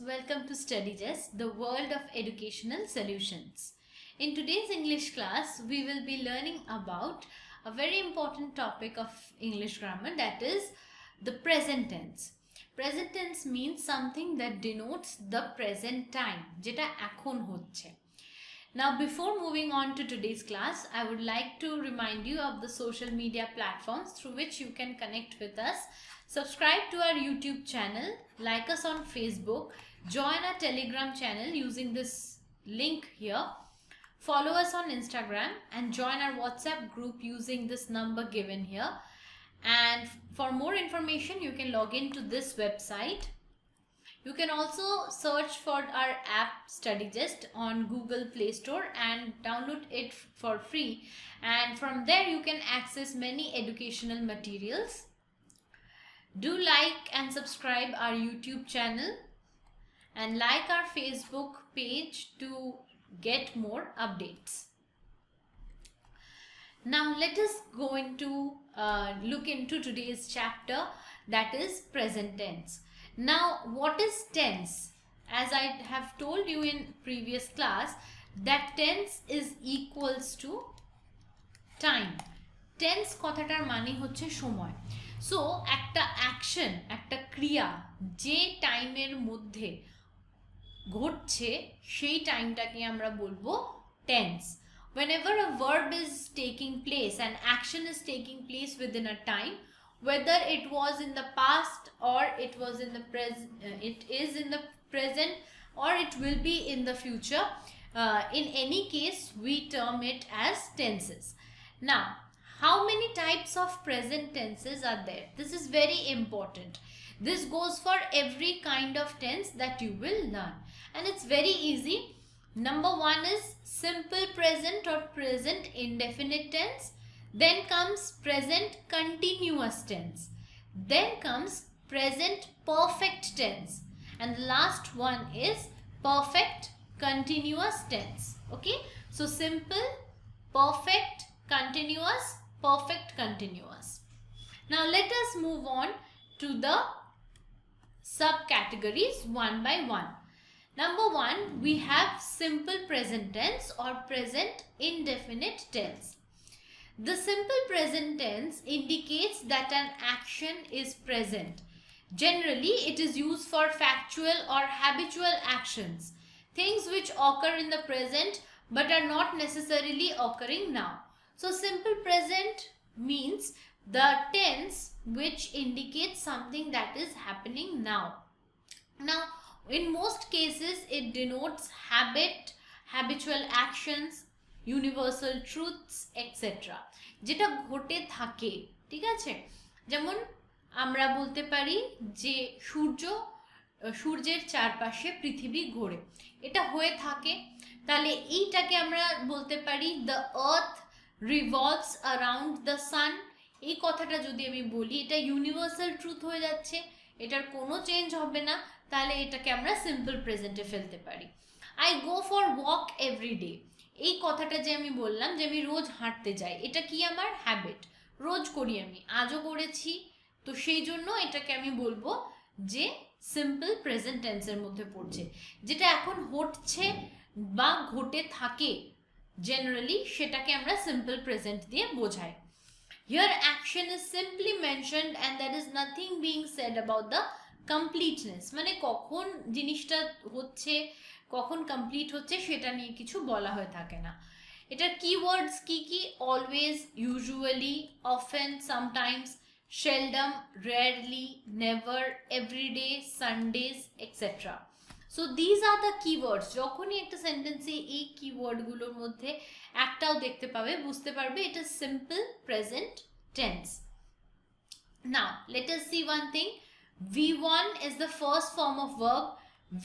welcome to StudyJust, the world of educational solutions. In today's English class, we will be learning about a very important topic of English grammar, that is the present tense. Present tense means something that denotes the present time, যেটা এখন হচ্ছে. Now, before moving on to today's class, I would like to remind you of the social media platforms through which you can connect with us. Subscribe to our YouTube channel, like us on Facebook, join our Telegram channel using this link here, follow us on Instagram and join our WhatsApp group using this number given here. And for more information, you can log into this website. You can also search for our app StudyJust on Google Play Store and download it for free. And from there you can access many educational materials. Do like and subscribe our YouTube channel and like our Facebook page to get more updates. Now let us go into look into today's chapter, that is present tense. Now what is tense? As I have told you in previous class, that tense is equals to time. Tense কথাটার মানে হচ্ছে সময়. So একটা action, একটা ক্রিয়া যে টাইমের মধ্যে ঘটছে সেই টাইমটাকে আমরা বলবো tense. Whenever a verb is taking place, an action is taking place within a time, whether it was in the past or it was in the present, it is in the present or it will be in the future, in any case we term it as tenses. Now, how many types of present tenses are there? This is very important. This goes for every kind of tense that you will learn, and it's very easy. Number one is simple present or present indefinite tense. Then comes present continuous tense. Then comes present perfect tense. And the last one is perfect continuous tense. Okay? So simple, perfect, continuous, perfect continuous. Now let us move on to the subcategories one by one. Number one, we have simple present tense or present indefinite tense. The simple present tense indicates that an action is present. Generally, it is used for factual or habitual actions, things which occur in the present but are not necessarily occurring now. So, simple present means the tense which indicates something that is happening now. Now, in most cases, it denotes habitual actions, universal truths, etc. যেটা ঘটে থাকে, ঠিক আছে? যেমন আমরা বলতে পারি যে সূর্যের চারপাশে পৃথিবী ঘোরে, এটা হয়ে থাকে, তাহলে এইটাকে আমরা বলতে পারি the earth revolves around the sun. এই কথাটা যদি আমি বলি, এটা ইউনিভার্সাল ট্রুথ হয়ে যাচ্ছে, এটার কোনো চেঞ্জ হবে না, তাহলে এটাকে আমরা সিম্পল প্রেজেন্টে ফেলতে পারি. I go for walk every day, এই কথাটা যে আমি বললাম যে আমি রোজ হাঁটতে যাই, এটা কি আমার হ্যাবিট, রোজ করি, আমি আজও করেছি, তো সেই জন্য এটাকে আমি বলবো যে সিম্পল প্রেজেন্ট টেন্সের মধ্যে পড়ছে. যেটা এখন হচ্ছে বা ঘটে থাকে জেনারেলি, সেটাকে আমরা সিম্পল প্রেজেন্ট দিয়ে বোঝাই. Here action is simply mentioned and there is nothing being said about the completeness. মানে কখন জিনিসটা হচ্ছে, কখন কমপ্লিট হচ্ছে সেটা নিয়ে কিছু বলা হয়ে থাকে না. এটার কিওয়ার্ডস কি কি? Always, usually, often, sometimes, seldom, rarely, never, everyday, Sundays, etcetera. So these are the keywords. যখনই একটা সেন্টেন্সে এই কিওয়ার্ডগুলোর মধ্যে একটাও দেখতে পাবে, বুঝতে পারবে এটা simple present tense. Now let us see one thing. V1 is the first form of verb,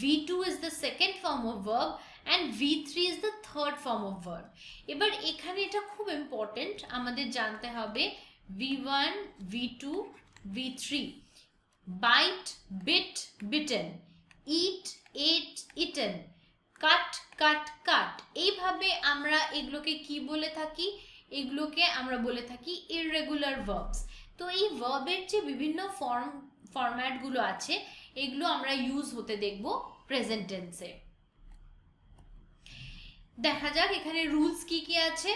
V2 is the second form of verb and V3 is the third form of verb. এবার এখানে এটা খুব important, আমাদের জানতে হবে V1, V2, V3. Bite, bit, bitten. Eat, ate, eaten. Cut, cut, cut. এইভাবে আমরা এগুলোকে কি বলে থাকি? এগুলোকে আমরা বলে থাকি irregular verbs. তো এই ভার্বের যে বিভিন্ন ফরম্যাটগুলো আছে, এগুলো আমরা ইউজ হতে দেখব প্রেজেন্ট টেন্সে। দেখা যাক এখানে রুলস কি কি আছে।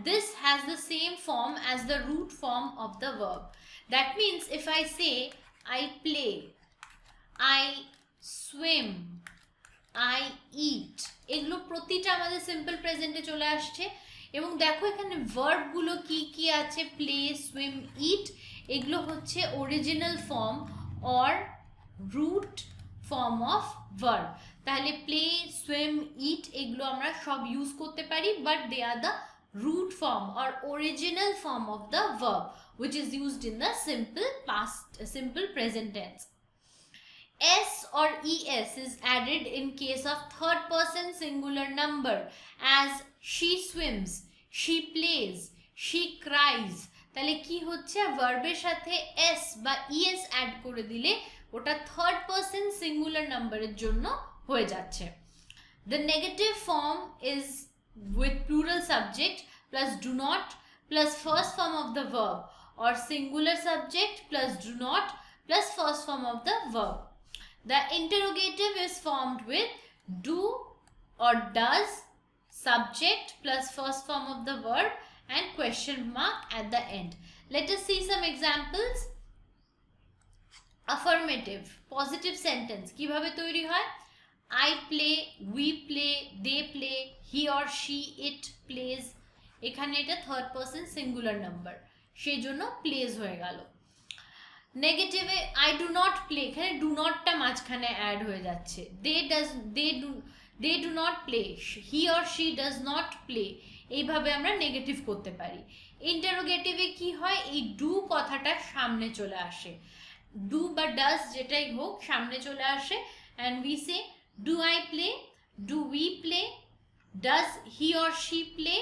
This has the same form as the root form of the verb. That means if I say I play, I swim, I eat, এগুলো প্রতিটা আমাদের সিম্পল প্রেজেন্টে চলে আসছে। এবং দেখো এখানে ভার্বগুলো কি কি আছে, প্লে, সুইম, ইট, এগুলো হচ্ছে original form or root form of verb. তাহলে প্লে, সুইম, ইট এগুলো আমরা সব ইউজ করতে পারি, but they are the root form or original form of the verb which is used in the simple present tense. S or es is added in case of third person singular number as she swims, she plays, she cries. তাহলে কি হচ্ছে, ভার্বের সাথে s বা es add করে দিলে ওটা third person singular নাম্বারের জন্য হয়ে যাচ্ছে। The negative form is with plural subject plus do not plus first form of the verb, or singular subject plus do not plus first form of the verb. The interrogative is formed with do or does, subject plus first form of the verb and question mark at the end. Let us see some examples. Affirmative positive sentence কিভাবে তৈরি হয়? I play, we play, they play, he or she, it plays. এখানে এটা third person singular number, সেই জন্য plays হয়ে গেল। নেগেটিভে আই ডু নট প্লে, এখানে ডু নটটা মাঝখানে অ্যাড হয়ে যাচ্ছে। They do not play, he or she does not play, এইভাবে আমরা নেগেটিভ করতে পারি। ইন্টারোগেটিভে কি হয়, এই ডু কথাটা সামনে চলে আসে, ডু বা ডাজ যেটাই হোক সামনে চলে আসে, and we say do I play, do we play, does he or she play,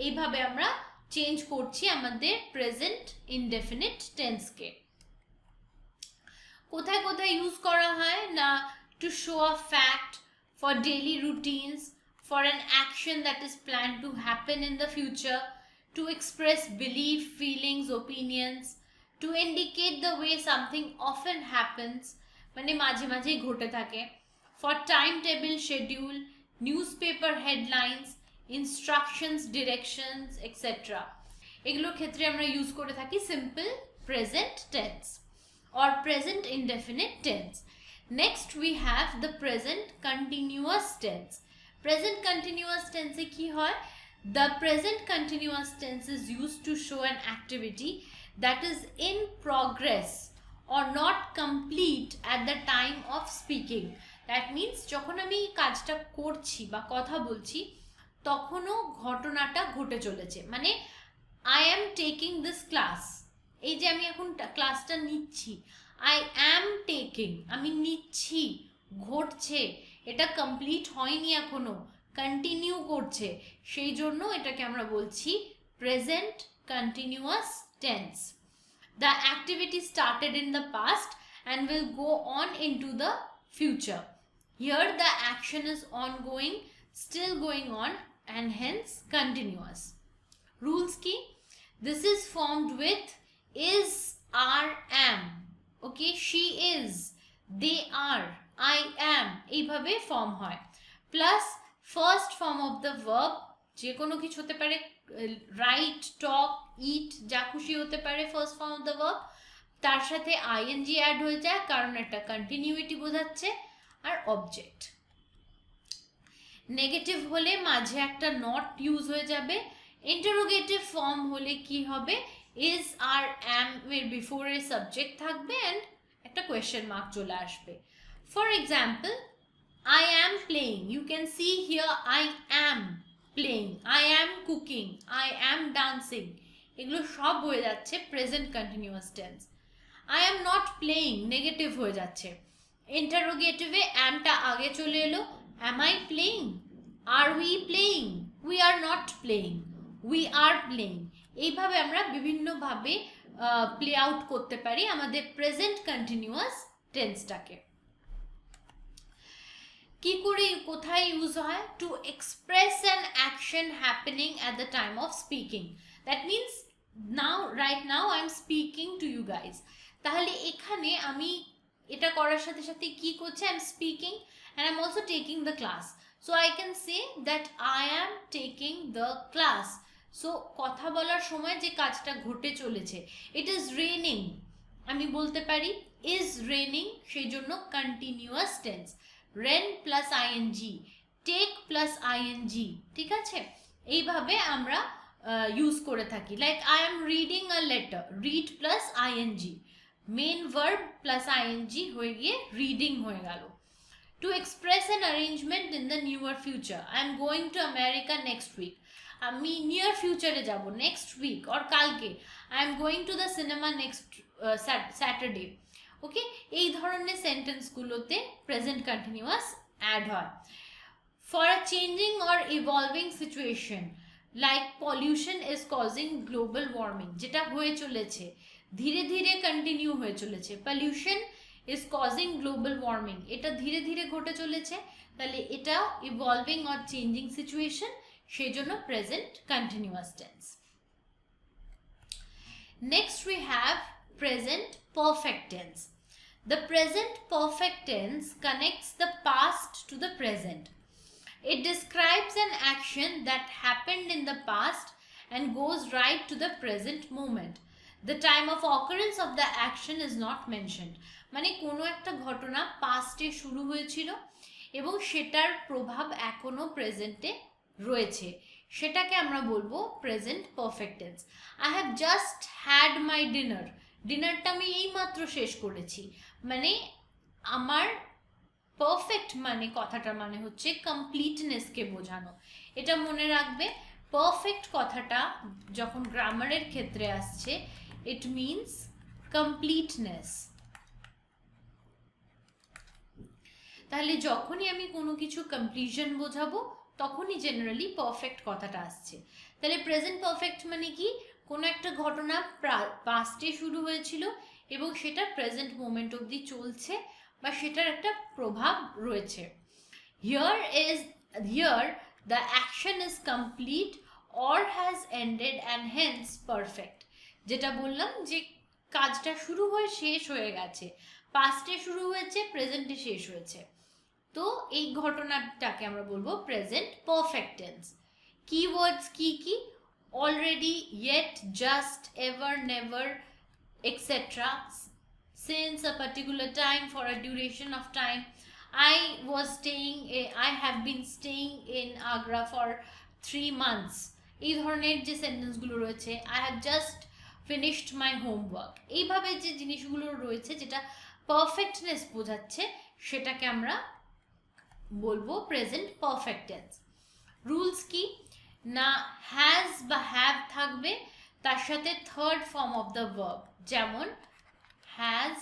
এইভাবে আমরা চেঞ্জ করছি আমাদের প্রেজেন্ট ইনডেফিনিট টেন্সকে। কোথায় কোথায় ইউজ করা হয় না, to show a fact, for daily routines, for an action that is plan to happen in the future, to express believe, feelings, opinions, to indicate the way something often happens, মানে মাঝে মাঝেই ঘটে থাকে, for time table, schedule, news paper headlines, instructions, directions etcetera, এগুলোর ক্ষেত্রে আমরা use করে থাকি simple present tense or present indefinite tense. Next we have the present continuous tense. Present continuous tense e ki hoy, the present continuous tense is used to show an activity that is in progress or not complete at the time of speaking. That means যখন আমি কাজটা করছি বা কথা বলছি তখনও ঘটনাটা ঘটে চলেছে, মানে I am taking this class, এই যে আমি এখন ক্লাসটা নিচ্ছি, আই অ্যাম টেকিং, আমি নিচ্ছি, ঘটছে, এটা কমপ্লিট হয়নি এখনো, কন্টিনিউ করছে, সেই জন্য এটাকে আমরা বলছি present continuous tense. The activity started in the past and will go on into the future. Here the action is ongoing, still going on and hence continuous. Rules কি? This is formed with is, are, am. Okay, she is, they are, I am, এইভাবে form হয়। Plus first form of the verb, যে কোনো কিছু হতে পারে, right, টক, ইট, যা খুশি হতে পারে first form of the verb, তার সাথে আইএনজি অ্যাড হয়ে যায় কারণ একটা কন্টিনিউইটি বোঝাচ্ছে, আর অবজেক্ট। নেগেটিভ হলে মাঝে একটা নট ইউজ হয়ে যাবে। ইন্টারোগেটিভ ফর্ম হলে কি হবে, is, are, am এর বিফোরে সাবজেক্ট থাকবে অ্যান্ড একটা কোয়েশ্চেন মার্ক চলে আসবে। For example, I am playing, you can see here I am playing, I am cooking, I am dancing, এগুলো সব হয়ে যাচ্ছে present continuous tense. I am not playing negative হয়ে যাচ্ছে। ইন্টারোগেটিভে আমটা আগে চলে এলো, am I playing, are we playing, we are not playing, we are playing, এইভাবে আমরা বিভিন্নভাবে প্লে আউট করতে পারি আমাদের প্রেজেন্ট কন্টিনিউয়াস টেন্সটাকে। কি করে কোথায় ইউজ হয়? To express an action happening at the time of speaking. That means now, right now I am speaking to you guys. তাহলে এখানে আমি এটা করার সাথে সাথে কি করছে, I am speaking and I am also taking the class, so I can say that I am taking the class. So কথা বলার সময় যে কাজটা ঘটে চলেছে, ইট ইজ রেনিং, আমি বলতে পারি ইজ রেনিং, সেই জন্য continuous tense, rain plus ING, take plus ING, ঠিক আছে? এইভাবে আমরা ইউজ করে থাকি। Like I am reading a letter, read plus ING, main verb plus ING হয়ে গিয়ে রিডিং হয়ে গেল। To express an arrangement in the near future, I am going to America next week, আমি নিয়ার ফিউচারে যাব, next week or কালকে, I am going to the cinema next Saturday. Okay, এই ধরনের সেন্টেন্সগুলোতে প্রেজেন্ট কন্টিনিউয়াস অ্যাড হয়। For a changing or evolving situation, like pollution is causing global warming, যেটা হয়ে চলেছে, ধীরে ধীরে কন্টিনিউ হয়ে চলেছে, pollution is causing global warming, এটা ধীরে ধীরে ঘটে চলেছে, তাহলে এটা ইভলভিং অর চেঞ্জিং সিচুয়েশন, সেই জন্য present continuous tense. Next we have present perfect tense. The present perfect tense connects the past to the present. It describes an action that happened in the past and goes right to the present moment. The time of occurrence of the action is not mentioned. মানে কোনো একটা ঘটনা পাস্টে শুরু হয়েছিল এবং সেটার প্রভাব এখনো প্রেজেন্টে রয়েছে, সেটাকে আমরা বলবো present perfect tense. I have just had my dinner, ডিনারটা আমি এইমাত্র শেষ করেছি, মানে আমার পারফেক্ট মানে কথাটার মানে হচ্ছে কমপ্লিটনেসকে বোঝানো। এটা মনে রাখবে, পারফেক্ট কথাটা যখন গ্রামারের ক্ষেত্রে আসছে, ইট মিনস কমপ্লিটনেস। তাহলে যখনই আমি কোনো কিছু কমপ্লিশন বোঝাবো তখনই জেনারেলি পারফেক্ট কথাটা আসছে। তাহলে প্রেজেন্ট পারফেক্ট মানে কি, কোনো একটা ঘটনা পাস্টে শুরু হয়েছিল এবং সেটা প্রেজেন্ট মোমেন্ট অবধি চলছে বা সেটার একটা প্রভাব রয়েছে। Here the action is complete or has ended and hence perfect, যেটা বললাম যে কাজটা শুরু হয়ে শেষ হয়ে গেছে, পাস্টে শুরু হয়েছে, প্রেজেন্টে শেষ হয়েছে, তো এই ঘটনাটাকে আমরা বলবো প্রেজেন্ট পারফেক্ট টেন্স। কিওয়ার্ডস কি কি, already, yet, just, ever, never, etc. Since a particular time, for a duration of time. I have been staying in Agra for 3 months. এই ধরনের যে সেন্টেন্সগুলো রয়েছে, I have just finished my homework, এইভাবে যে জিনিসগুলো রয়েছে যেটা পারফেক্টনেস বোঝাচ্ছে, সেটাকে আমরা বলবো প্রেজেন্ট পারফেক্ট টেন্স। রুলস কি না, হ্যাজ বা হ্যাভ থাকবে, তার সাথে third form of the verb, যেমন হ্যাজ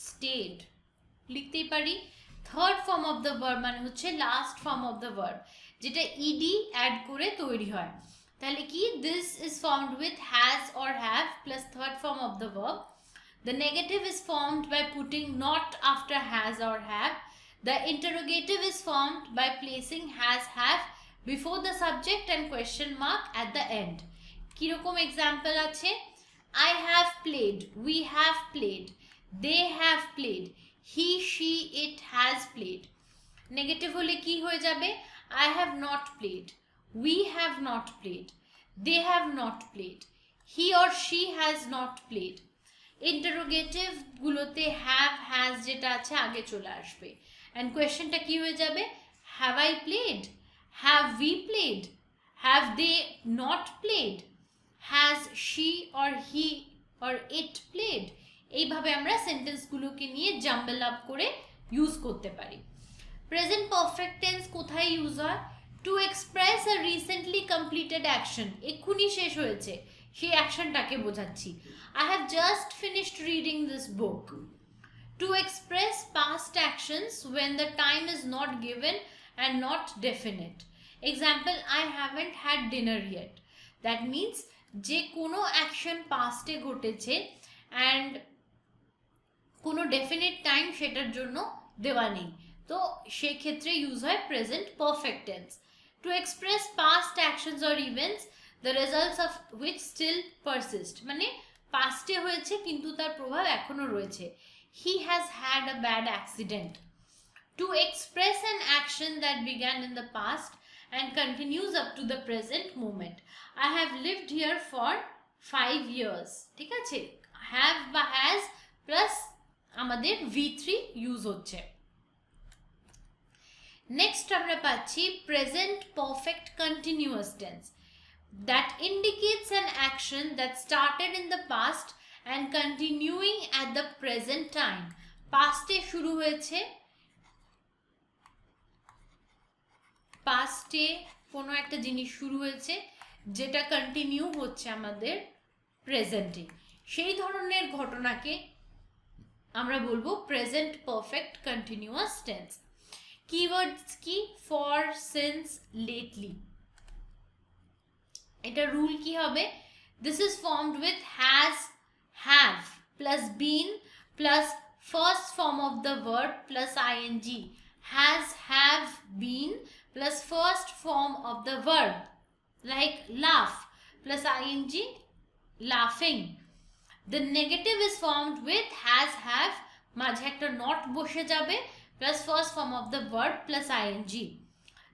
স্টেড, লিখতেই পারি। Third form of the verb মানে হচ্ছে last form of the verb, যেটা ইডি অ্যাড করে তৈরি হয়। তাহলে কি, this is formed with has or have plus third form of the verb. The negative is formed by putting not after has or have. The interrogative is formed by placing has, have before the subject and question mark at the end. কিরকম example আছে, I have played, we have played, they have played, he, she, it has played. Negative হলে কি হয়ে যাবে, I have not played, we have not played, they have not played, he or she has not played. Interrogative গুলোতে have has যেটা আছে আগে চলে আসবে, অ্যান্ড কোয়েশ্চেনটা কি হয়ে যাবে, have I played, have we played, have they not played, has she or he or it played. এইভাবে আমরা সেন্টেন্সগুলোকে নিয়ে জাম্বল আপ করে ইউজ করতে পারি। প্রেজেন্ট পারফেক্ট টেন্স কোথায় ইউজ হয়, to express a recently completed action, এক্ষুনি শেষ হয়েছে সেই অ্যাকশনটাকে বোঝাচ্ছি, I have just finished reading this book. To express past actions when the time is not given and not definite. Example, I haven't had dinner yet. That means যে কোনো action পাস্টে ঘটেছে and কোনো definite time সেটার জন্য দেওয়া নেই, তো সেই ক্ষেত্রে ইউজ হয় present perfect tense to express past actions or events the results of which still persist, মানে পাস্টে হয়েছে কিন্তু তার প্রভাব এখনো রয়েছে। He has had a bad accident, to express an action that began in the past and continues up to the present moment. I have lived here for 5 years. ঠিক আছে, have বা has প্লাস আমাদের V3 use হচ্ছে। Next আমরা পাচ্ছি present perfect continuous tense that indicates an action that started in the past and continuing at the present time. পাস্টে শুরু হয়েছে, পাস্টে কোনো একটা জিনিস শুরু হয়েছে যেটা কন্টিনিউ হচ্ছে আমাদের প্রেজেন্টে, সেই ধরনের ঘটনাকে আমরা বলবো present perfect continuous tense. Keywords কি? For, since, lately. এটা রুল কি হবে? This is formed with has, have plus been plus first form of the verb plus ING. Has, have, been plus first form of the verb like laugh plus ing, laughing. The negative is formed with has, have, মাঝে একটা not বসে যাবে plus first form of the verb plus ing.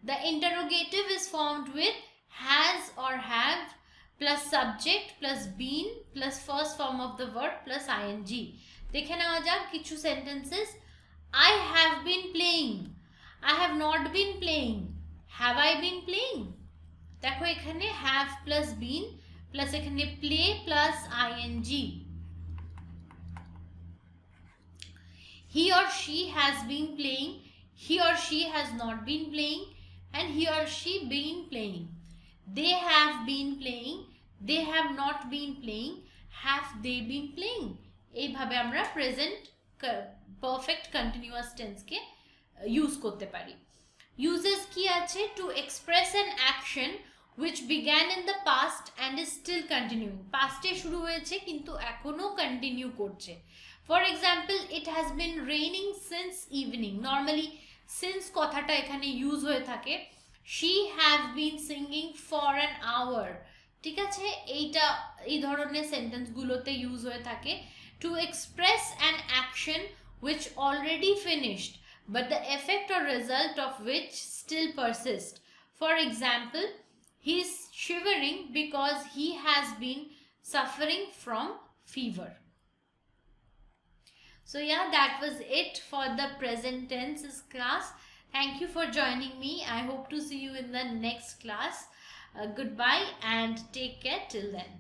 The interrogative is formed with has or have plus subject plus been plus first form of the verb plus ing. দেখে নেওয়া যাক কিছু sentences. I have been playing, I have not been playing, have I been playing? দেখো এখানে have plus been plus এখানে play plus ing. He or she has been playing, he or she has not been playing, and he or she been playing. They have been playing, they have not been playing, have they been playing? এইভাবে আমরা present perfect continuous টেন্সকে use করতে পারি। Uses কি আছে? To express an action which began in the past and is still continuing. পাস্টে শুরু হয়েছে কিন্তু এখনো কন্টিনিউ করছে। For example, it has been raining since evening. Normally since কথাটা এখানে ইউজ হয়ে থাকে। She have been singing for an hour. ঠিক আছে, এইটা এই ধরনের সেন্টেন্সগুলোতে ইউজ হয়ে থাকে। To express an action which already finished but the effect or result of which still persist. For example, he is shivering because he has been suffering from fever. So yeah, that was it for the present tenses class. Thank you for joining me. I hope to see you in the next class. Goodbye and take care till then.